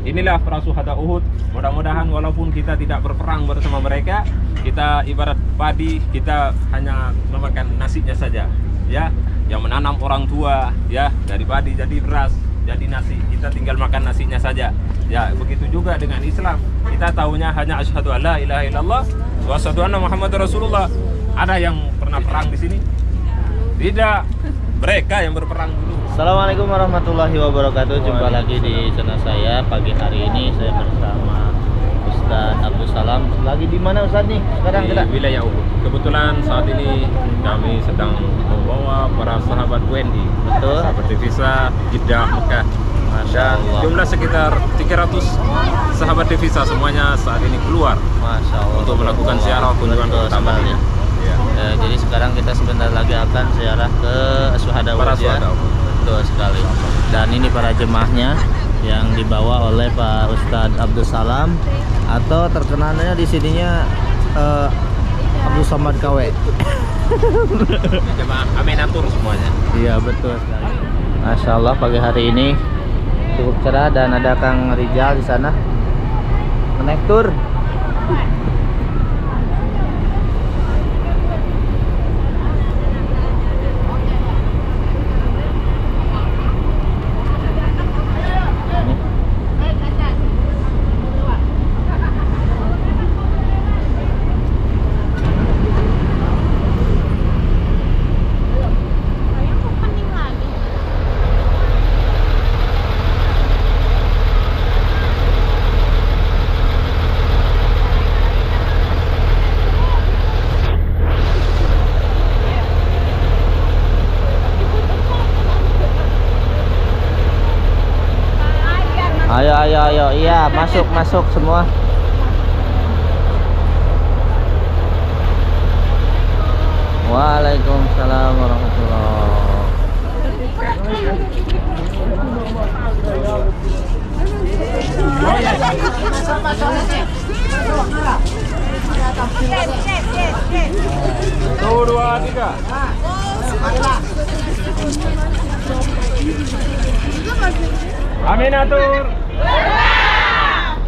inilah para syuhada Uhud. Mudah-mudahan walaupun kita tidak berperang bersama mereka, kita ibarat padi, kita hanya memakan nasinya saja, ya. Yang menanam orang tua, ya, dari padi jadi beras, jadi nasi, kita tinggal makan nasinya saja. Ya, begitu juga dengan Islam. Kita tahunya hanya asyhadu alla ilaha illallah wa asyhadu anna Muhammadar Rasulullah. Ada yang pernah perang di sini? Tidak. Mereka yang berperang dulu. Assalamualaikum warahmatullahi wabarakatuh. Jumpa lagi di channel saya. Pagi hari ini saya bersama Ustadz Abdul Salam. Lagi di mana Ustadz nih sekarang kita? Di wilayah Uhud. Kebetulan saat ini kami sedang membawa para sahabat WNI. Betul. Sahabat devisa Jeddah Mekah. Masya Dan Allah. jumlah sekitar 300 sahabat devisa semuanya saat ini keluar Masya Allah. untuk melakukan ziarah kunjungan Betul pertama sekali. ini. Ya. Jadi sekarang kita sebentar lagi akan ziarah ke Syuhada Para Uhud ya. syuhada Uhud. Betul sekali. Dan ini para jemaahnya yang dibawa oleh Pak Ustadz Abdul Salam, atau terkenalnya di sininya Abdul Samad KW. Jemaah Aminatur semuanya. Iya betul sekali. Masya Allah, pagi hari ini cukup cerah dan ada Kang Rijal di sana naik tur. Ayo, iya, masuk semua. Waalaikumsalam warahmatullahi. Satu, dua, tiga. Aminatur.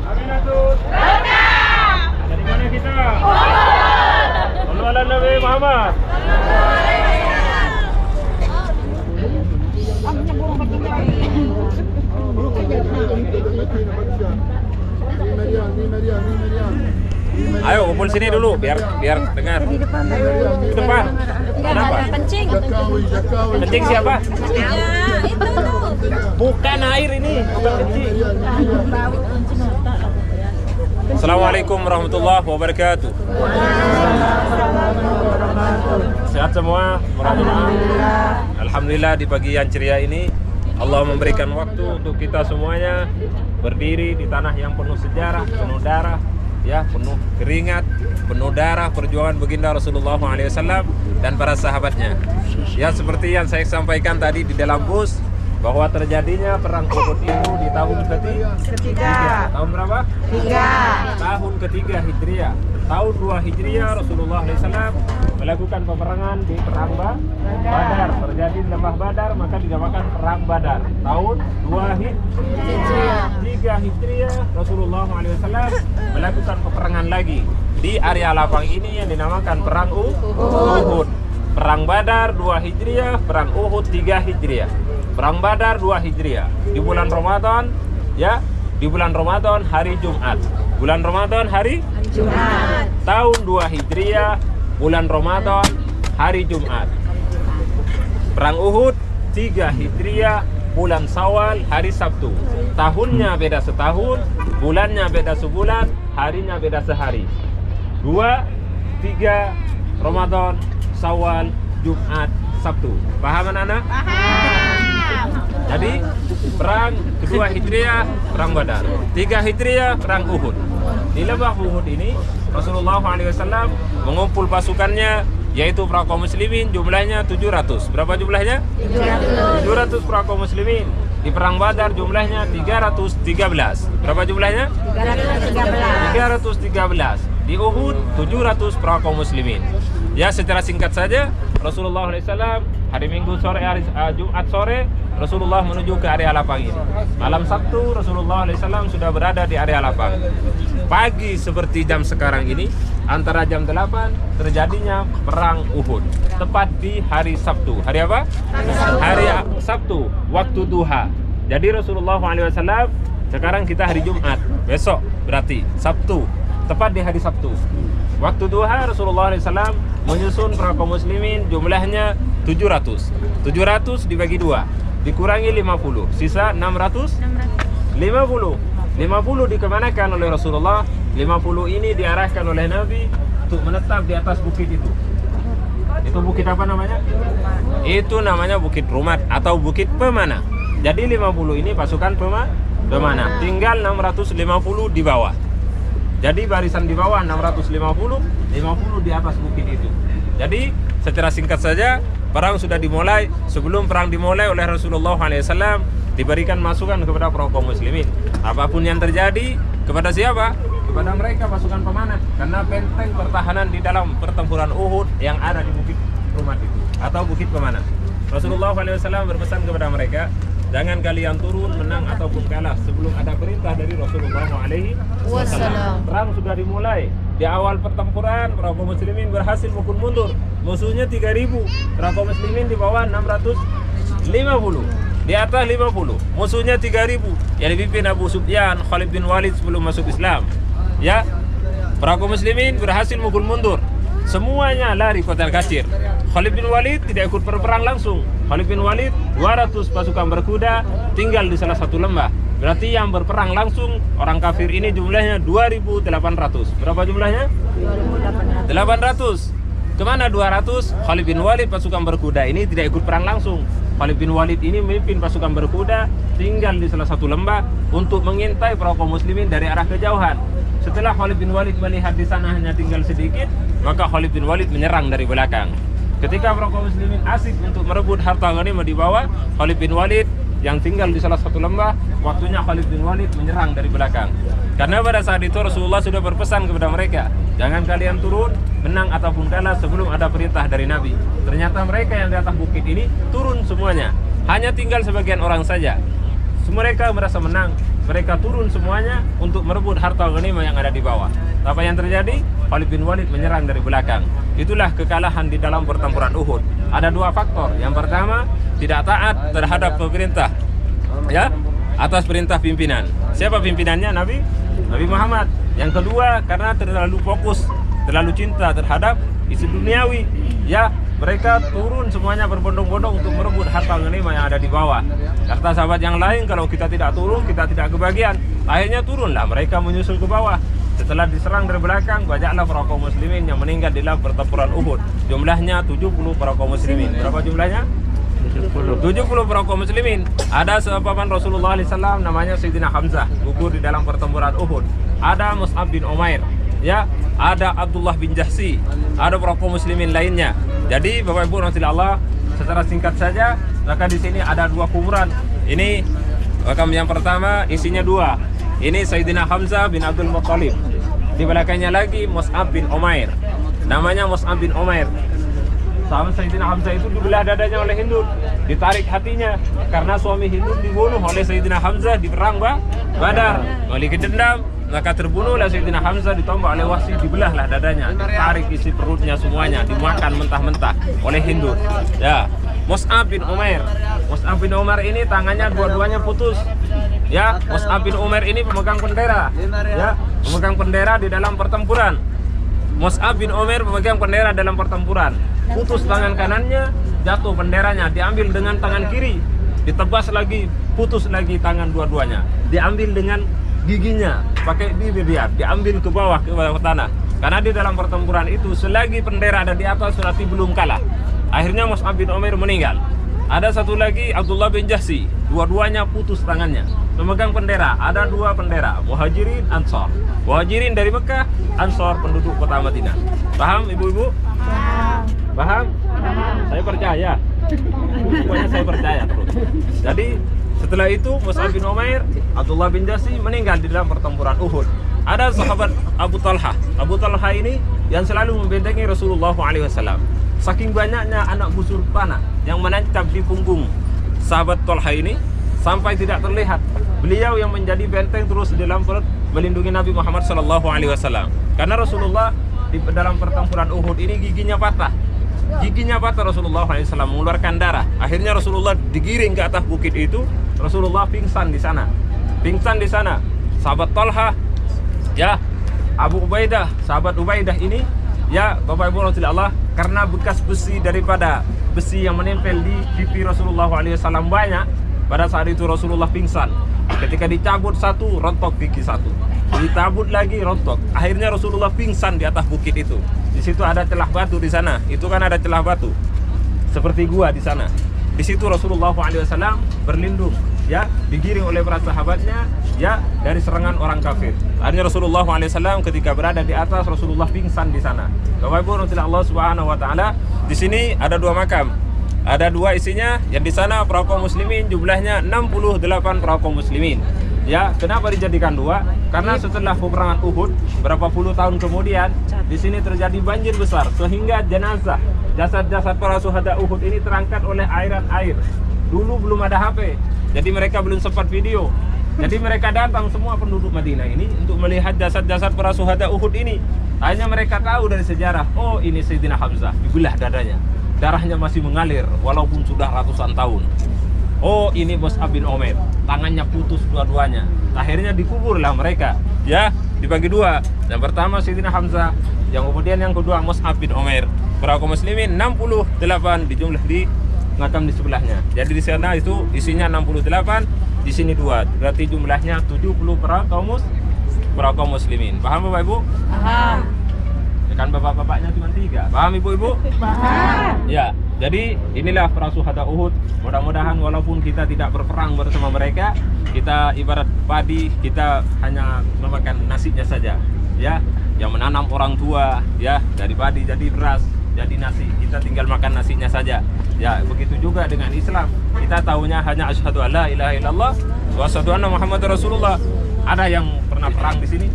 Aminatur. Dari mana kita? Sallu ala Nabi Muhammad. Ayo kumpul sini dulu biar dengar. Di depan. Kenapa? Kencing. Kencing siapa? Ya, itu tuh. Bukan air ini, bukan kencing. Assalamualaikum warahmatullahi wabarakatuh. Sehat semua, Alhamdulillah di pagi yang ceria ini Allah memberikan waktu untuk kita semuanya berdiri di tanah yang penuh sejarah, penuh darah, ya, penuh keringat, penuh darah perjuangan baginda Rasulullah SAW dan para sahabatnya. Ya, seperti yang saya sampaikan tadi di dalam bus, bahwa terjadinya perang Uhud itu di tahun ketiga. Tahun berapa? Tahun ketiga Hijriah. Tahun 2 Hijriah Rasulullah SAW melakukan peperangan di perang Badar. Terjadi di lembah Badar, maka dinamakan perang Badar. Tahun 2 Hijriah. 3 Hijriah Rasulullah SAW melakukan peperangan lagi di area lapang ini yang dinamakan perang Uhud. Perang Badar 2 Hijriah, perang Uhud 3 Hijriah. Perang Badar 2 Hijriah di bulan Ramadan, ya, di bulan Ramadan hari Jumat. Bulan Ramadan hari Jumat. Tahun 2 Hijriah, bulan Ramadan hari Jumat. Perang Uhud 3 Hijriah, bulan Syawal hari Sabtu. Tahunnya beda setahun, bulannya beda sebulan, harinya beda sehari. 2, 3 Ramadan, Syawal, Jumat, Sabtu. Paham anak-anak? Paham. Jadi perang kedua Hijriah perang Badar, 3 Hijriah perang Uhud. Di lembah Uhud ini Rasulullah SAW mengumpul pasukannya, yaitu para kaum muslimin, jumlahnya 700. Berapa jumlahnya? 700 para kaum muslimin. Di perang Badar jumlahnya 313. Berapa jumlahnya? 313. Di Uhud 700 para kaum muslimin. Ya, secara singkat saja, Rasulullah SAW hari Minggu sore, hari Jumat sore Rasulullah menuju ke area lapang ini. Malam Sabtu Rasulullah SAW sudah berada di area lapang. Pagi seperti jam sekarang ini, antara jam 8 terjadinya perang Uhud. Tepat di hari Sabtu. Hari apa? Hari Sabtu, waktu duha. Jadi Rasulullah SAW, sekarang kita hari Jumat, besok berarti Sabtu, tepat di hari Sabtu. Waktu duha Rasulullah SAW menyusun para kaum muslimin, jumlahnya 700. 700 dibagi 2, dikurangi 50, sisa 650. 50 dikemanakan oleh Rasulullah. 50 ini diarahkan oleh Nabi untuk menetap di atas bukit itu. Itu bukit apa namanya? Itu namanya Bukit Rumat atau Bukit Pemana. Jadi 50 ini pasukan pemana. Tinggal 650 di bawah. Jadi barisan di bawah 650, 50 di atas bukit itu. Jadi secara singkat saja, perang sudah dimulai. Sebelum perang dimulai oleh Rasulullah SAW diberikan masukan kepada para kaum muslimin. Apapun yang terjadi, kepada siapa? Kepada mereka pasukan pemanah. Karena benteng pertahanan di dalam pertempuran Uhud yang ada di Bukit Rumat itu atau Bukit Pemanah. Rasulullah SAW berpesan kepada mereka, jangan kalian turun menang ataupun kalah sebelum ada perintah dari Rasulullah SAW. Perang sudah dimulai. Di awal pertempuran, para kaum muslimin berhasil mukul mundur. Musuhnya 3.000, para kaum muslimin di bawah 650. Di atas 50, musuhnya 3.000 yang dipimpin Abu Sufyan, Khalid bin Walid sebelum masuk Islam. Ya, para kaum muslimin berhasil mukul mundur. Semuanya lari kocar kacir. Khalid bin Walid tidak ikut berperang langsung. Khalid bin Walid 200 pasukan berkuda tinggal di salah satu lembah. Berarti yang berperang langsung orang kafir ini jumlahnya 2.800. Berapa jumlahnya? 800. Kemana 200? Khalid bin Walid pasukan berkuda ini tidak ikut perang langsung. Khalid bin Walid ini memimpin pasukan berkuda tinggal di salah satu lembah untuk mengintai para kaum muslimin dari arah kejauhan. Setelah Khalid bin Walid melihat di sana hanya tinggal sedikit, maka Khalid bin Walid menyerang dari belakang. Ketika para kaum muslimin asik untuk merebut harta ghanimah di bawah, Khalid bin Walid yang tinggal di salah satu lembah, waktunya Khalid bin Walid menyerang dari belakang. Karena pada saat itu Rasulullah sudah berpesan kepada mereka, jangan kalian turun menang ataupun kalah sebelum ada perintah dari Nabi. Ternyata mereka yang di atas bukit ini turun semuanya. Hanya tinggal sebagian orang saja. Mereka merasa menang. Mereka turun semuanya untuk merebut harta ghanimah yang ada di bawah. Apa yang terjadi? Khalid bin Walid menyerang dari belakang. Itulah kekalahan di dalam pertempuran Uhud. Ada dua faktor. Yang pertama, tidak taat terhadap pemerintah, ya, atas perintah pimpinan. Siapa pimpinannya? Nabi Muhammad. Yang kedua, karena terlalu fokus, terlalu cinta terhadap isu duniawi, ya, mereka turun semuanya berbondong-bondong untuk merebut harta ghanimah yang ada di bawah. Kata sahabat yang lain, kalau kita tidak turun, kita tidak kebagian. Akhirnya turunlah mereka menyusul ke bawah. Setelah diserang dari belakang, banyaklah para kaum muslimin yang meninggal di dalam pertempuran Uhud. Jumlahnya 70 para kaum muslimin. Berapa jumlahnya? 70 para kaum muslimin. Ada sahabat Rasulullah SAW namanya Sayyidina Hamzah, gugur di dalam pertempuran Uhud. Ada Mus'ab bin Umair, ya, ada Abdullah bin Jahsi, ada para kaum muslimin lainnya. Jadi Bapak Ibu rahmati Allah, secara singkat saja, maka di sini ada dua kuburan. Ini makam yang pertama isinya dua. Ini Sayyidina Hamzah bin Abdul Muttalib. Di belakangnya lagi Mus'ab bin Umair. Namanya Mus'ab bin Umair. Sahabat Sayyidina Hamzah itu dibelah dadanya oleh Hindun, ditarik hatinya karena suami Hindun dibunuh oleh Sayyidina Hamzah di perang Badar. Memiliki dendam, maka terbunuhlah Sayyidina Hamzah, ditombak oleh Wahsy, dibelahlah dadanya, ditarik isi perutnya semuanya, dimakan mentah-mentah oleh Hindun. Ya, Mus'ab bin Umair. Mus'ab bin Umair ini tangannya dua-duanya putus. Ya, Mus'ab bin Umair ini pemegang bendera. Ya, pemegang bendera di dalam pertempuran. Mus'ab bin Umair pemegang bendera dalam pertempuran. Putus tangan kanannya, jatuh benderanya, diambil dengan tangan kiri, ditebas lagi, putus lagi tangan dua-duanya, diambil dengan giginya, pakai bibir dia, diambil ke bawah tanah. Karena di dalam pertempuran itu selagi bendera ada di atas berarti belum kalah. Akhirnya Mus'ab bin Umair meninggal. Ada satu lagi Abdullah bin Jahsi, dua-duanya putus tangannya, pemegang bendera. Ada dua bendera, Muhajirin, Ansor. Muhajirin dari Mekah, Ansor penduduk kota Madinah. Paham ibu-ibu? Paham? Saya percaya. Pokoknya saya percaya terus. Jadi setelah itu Mus'ab bin Umair, Abdullah bin Jahsi meninggal di dalam pertempuran Uhud. Ada sahabat Abu Talha. Abu Talha ini yang selalu membentengi Rasulullah SAW. Saking banyaknya anak busur panah yang menancap di punggung sahabat Tolha ini sampai tidak terlihat. Beliau yang menjadi benteng terus di dalam melindungi Nabi Muhammad SAW. Karena Rasulullah di dalam pertempuran Uhud ini giginya patah. Giginya patah Rasulullah SAW, mengeluarkan darah. Akhirnya Rasulullah digiring ke atas bukit itu. Rasulullah pingsan di sana. Pingsan di sana. Sahabat Tolha, ya, Abu Ubaidah, sahabat Ubaidah ini, ya, Bapak Ibu Rasulullah, karena bekas besi daripada besi yang menempel di pipi Rasulullah SAW banyak, pada saat itu Rasulullah pingsan. Ketika dicabut satu, rontok gigi satu. Dicabut lagi, rontok. Akhirnya Rasulullah pingsan di atas bukit itu. Di situ ada celah batu di sana. Itu kan ada celah batu, seperti gua di sana. Di situ Rasulullah SAW berlindung, ya, digiring oleh para sahabatnya, ya, dari serangan orang kafir. Akhirnya Rasulullah SAW ketika berada di atas, Rasulullah pingsan di sana. Bapak Ibu Allah Subhanahu Wa Taala, di sini ada dua makam. Ada dua isinya, yang di sana para kaum muslimin jumlahnya 68 para kaum muslimin. Ya, kenapa dijadikan dua? Karena setelah peperangan Uhud berapa puluh tahun kemudian, di sini terjadi banjir besar sehingga jenazah, jasad-jasad para syuhada Uhud ini terangkat oleh airan air. Dulu belum ada HP, jadi mereka belum sempat video. Jadi mereka datang semua penduduk Madinah ini untuk melihat jasad-jasad para syuhada Uhud ini. Hanya mereka tahu dari sejarah, oh ini Sayyidina Hamzah, dibelah dadanya. Darahnya masih mengalir walaupun sudah ratusan tahun. Oh ini Mus'ab bin Umair, tangannya putus dua-duanya. Akhirnya dikuburlah mereka, ya, dibagi dua. Yang pertama Sayyidina Hamzah, yang kemudian yang kedua Mus'ab bin Umair. Para kaum muslimin 68 dijumlah di makam di sebelahnya. Jadi di sana itu isinya 68, di sini dua. Berarti jumlahnya 70 para kaum muslimin. Paham Bapak Ibu? Paham. Kan bapak-bapaknya cuma 3. Paham ibu-ibu? Paham. Ya, jadi inilah para syuhada Uhud. Mudah-mudahan walaupun kita tidak berperang bersama mereka, kita ibarat padi, kita hanya memakan nasinya saja. Ya, yang menanam orang tua, ya, dari padi jadi beras, jadi nasi. Kita tinggal makan nasinya saja. Ya, begitu juga dengan Islam. Kita tahunya hanya asyhadu alla ilaha illallah wa asyhadu anna Muhammadar Rasulullah. Ada yang pernah perang di sini?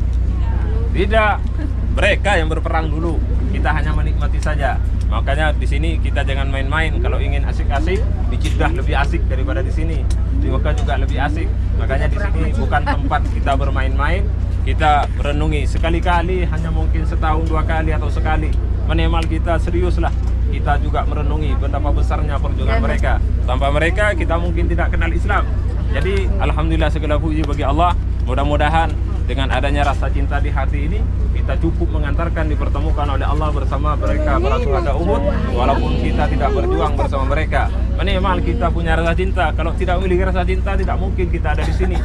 Tidak. Mereka yang berperang dulu, kita hanya menikmati saja. Makanya di sini kita jangan main-main. Kalau ingin asik-asik, di Jeddah lebih asik daripada di sini. Di Mekah juga lebih asik. Makanya di sini bukan tempat kita bermain-main. Kita renungi sekali-kali, hanya mungkin setahun 2 kali atau sekali. Minimal kita seriuslah. Kita juga merenungi betapa besarnya perjuangan mereka. Tanpa mereka kita mungkin tidak kenal Islam. Jadi alhamdulillah segala puji bagi Allah. Mudah-mudahan dengan adanya rasa cinta di hati ini, kita cukup mengantarkan dipertemukan oleh Allah bersama mereka para syuhada Uhud. Walaupun kita tidak berjuang bersama mereka, minimal kita punya rasa cinta. Kalau tidak memiliki rasa cinta, tidak mungkin kita ada di sini.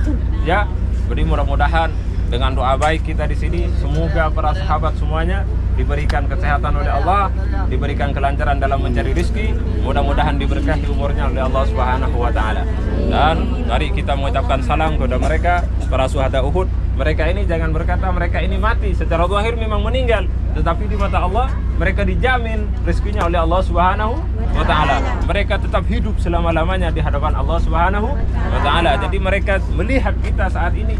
Ya, jadi mudah-mudahan dengan doa baik kita di sini, semoga para sahabat semuanya diberikan kesehatan oleh Allah, diberikan kelancaran dalam mencari rezeki, mudah-mudahan diberkahi umurnya oleh Allah Subhanahu Wa Taala. Dan mari kita mengucapkan salam kepada mereka para syuhada Uhud. Mereka ini jangan berkata mereka ini mati, secara zahir memang meninggal, tetapi di mata Allah mereka dijamin rezekinya oleh Allah Subhanahu Wa Taala. Mereka tetap hidup selama-lamanya di hadapan Allah Subhanahu Wa Taala. Jadi mereka melihat kita saat ini,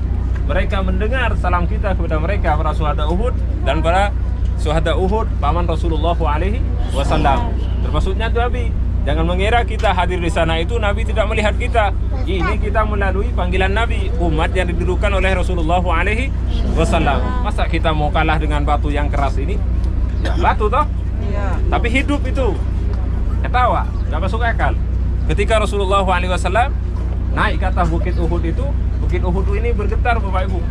mereka mendengar salam kita kepada mereka para syuhada Uhud dan para syuhada Uhud paman Rasulullah SAW. Termasuknya Nabi. Jangan mengira kita hadir di sana itu Nabi tidak melihat kita. Ini kita melalui panggilan Nabi, umat yang didudukan oleh Rasulullah SAW. Masa kita mau kalah dengan batu yang keras ini? Ya, batu toh? Iya. Tapi hidup itu ketawa, nggak masuk akal. Ketika Rasulullah SAW naik ke atas bukit Uhud itu, bukit Uhud ini bergetar Bapak Ibu.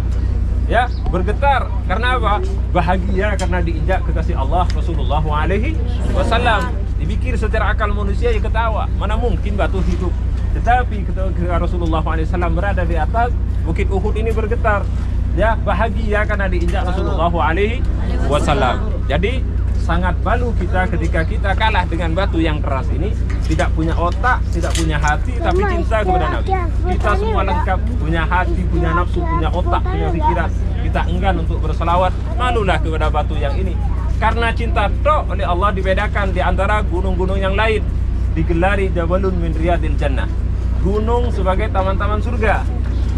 Ya, bergetar karena apa? Bahagia karena diinjak kekasih Allah Rasulullah SAW. Dipikir secara akal manusia ya ketawa, mana mungkin batu hidup. Tetapi ketika Rasulullah SAW berada di atas bukit Uhud ini bergetar, ya, bahagia karena diinjak Rasulullah SAW. Jadi sangat malu kita ketika kita kalah dengan batu yang keras ini, tidak punya otak, tidak punya hati, tapi cinta kepada Nabi. Kita semua lengkap, punya hati, punya nafsu, punya otak, punya pikiran. Kita enggan untuk berselawat, malulah kepada batu yang ini. Karena cinta tok oleh Allah dibedakan di antara gunung-gunung yang lain. Digelari Jabalun min Riyadil Jannah. Gunung sebagai taman-taman surga.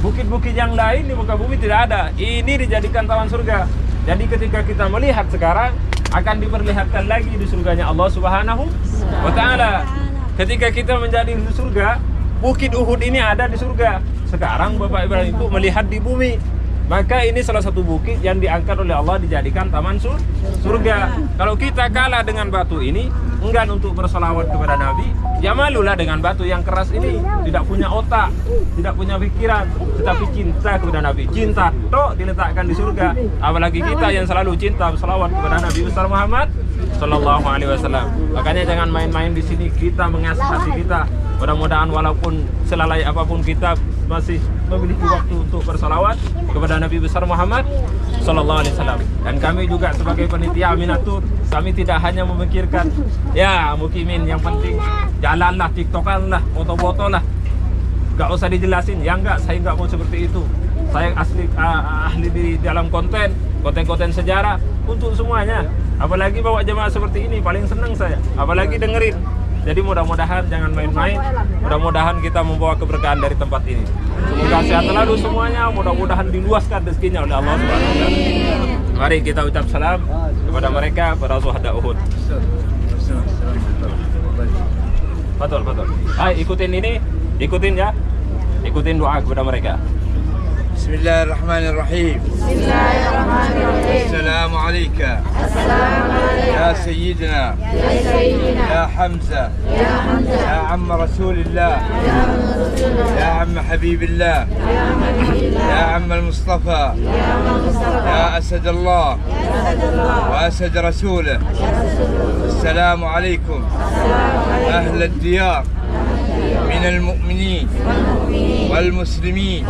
Bukit-bukit yang lain di muka bumi tidak ada. Ini dijadikan taman surga. Jadi ketika kita melihat sekarang, akan diperlihatkan lagi di surganya Allah Subhanahu Wa Taala. Ketika kita menjadi di surga, Bukit Uhud ini ada di surga. Sekarang Bapak Ibrahim itu melihat di bumi. Maka ini salah satu bukit yang diangkat oleh Allah dijadikan taman surga. Kalau kita kalah dengan batu ini, enggan untuk berselawat kepada Nabi, ya malulah dengan batu yang keras ini. Tidak punya otak, tidak punya pikiran, tetapi cinta kepada Nabi. Cinta tok diletakkan di surga. Apalagi kita yang selalu cinta berselawat kepada Nabi besar Muhammad Sallallahu Alaihi Wasallam. Makanya jangan main-main di sini. Kita mengasah hati kita. Mudah-mudahan walaupun selalai apapun kita masih memiliki waktu untuk bersalawat kepada Nabi besar Muhammad Sallallahu Alaihi Wasallam. Dan kami juga sebagai panitia Aminatur, kami tidak hanya memikirkan ya mukimin yang penting jalanlah, tiktokan lah, foto-foto lah, gak usah dijelasin. Ya enggak, saya enggak mau seperti itu. Saya ahli di dalam konten sejarah untuk semuanya. Apalagi bawa jemaah seperti ini paling senang saya. Apalagi dengerin. Jadi mudah-mudahan jangan main-main. Mudah-mudahan kita membawa keberkahan dari tempat ini. Semoga sehat selalu semuanya. Mudah-mudahan diluaskan rezekinya oleh Allah Subhanahu wa taala. Mari kita ucap salam kepada mereka, para syuhada Uhud. Betul. Hai, ikutin ya. Ikutin doa kepada mereka. Bismillahirrahmanirrahim. Assalamu alayka ya sayyidina ya Hamza ya amma Rasulillah ya amma Habibillah ya amma al-Mustafa ya Asad Allah wa Asad Rasulah. Assalamu alaykum أهل الديار من المؤمنين والمسلمين.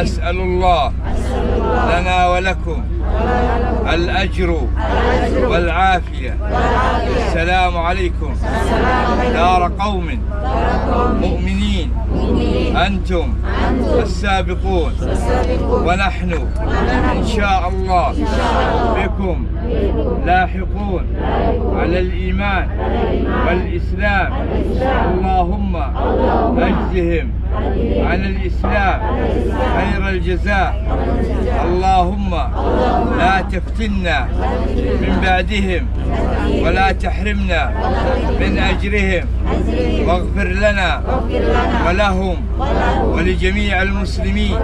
نسأل الله لنا ولكم الأجر والعافية. السلام عليكم دار قوم مؤمنين أنتم السابقون ونحن إن شاء الله بكم لاحقون على الإيمان والإسلام. اللهم أجزهم عن الإسلام خير الجزاء. اللهم لا تفتنا من بعدهم ولا تحرمنا من أجرهم، واغفر لنا ولهم ولجميع المسلمين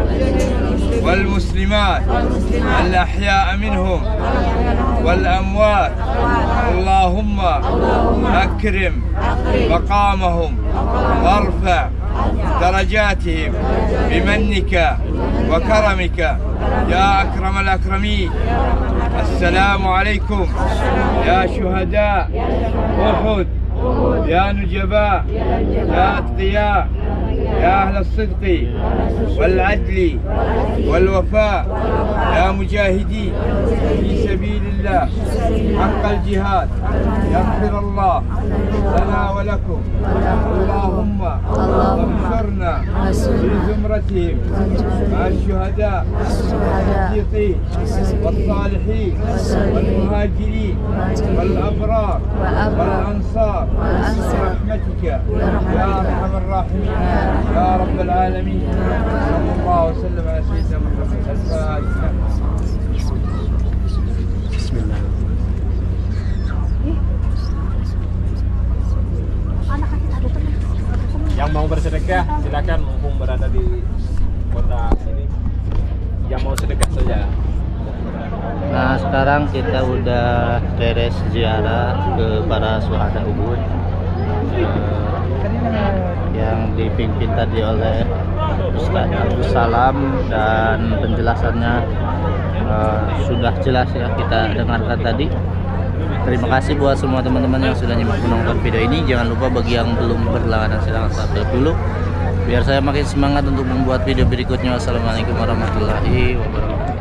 والمسلمات الأحياء منهم والأموات. اللهم أكرم مقامهم وارفع درجاتهم بمنك وكرمك يا أكرم الأكرمين. السلام عليكم يا شهداء أحد، يا نجباء، يا أتقياء، يا أهل الصدق والعدل والوفاء، يا مجاهدين في سبيل الله حق الجهاد. يغفر الله لنا ولكم. اللهم انصرنا في زمرتهم مع الشهداء والصديقين والصالحين والمهاجرين والأبرار والأنصار برحمتك يا أرحم الراحمين يا رب العالمين. صلى الله وسلم على سيدنا محمد. الفاتحة. بسم الله. Yang mau bersedekah silakan, mumpung berada di kota ini. Yang mau sedekah saja. Nah, sekarang kita udah beres ziarah ke para syuhada Uhud yang dipimpin tadi oleh Ustaz Abdus Salam, dan penjelasannya sudah jelas ya kita dengarkan tadi. Terima kasih buat semua teman-teman yang sudah menonton video ini. Jangan lupa bagi yang belum berlangganan silahkan subscribe dulu biar saya makin semangat untuk membuat video berikutnya. Wassalamualaikum warahmatullahi wabarakatuh.